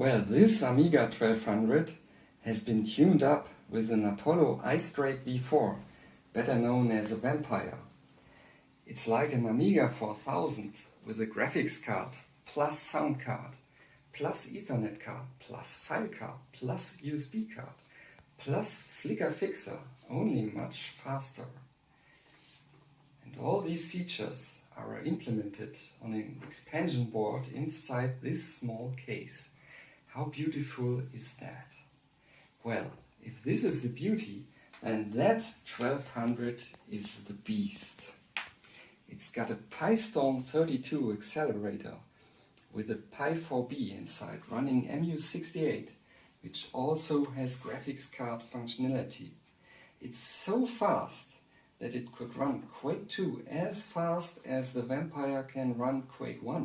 Well, this Amiga 1200 has been tuned up with an Apollo Ice Drake V4, better known as a Vampire. It's like an Amiga 4000 with a graphics card, plus sound card, plus Ethernet card, plus file card, plus USB card, plus flicker fixer, only much faster. And all these features are implemented on an expansion board inside this small case. How beautiful is that? Well, if this is the beauty, then that 1200 is the beast. It's got a PiStorm 32 accelerator with a Pi4B inside running MU68, which also has graphics card functionality. It's so fast that it could run Quake 2 as fast as the Vampire can run Quake 1.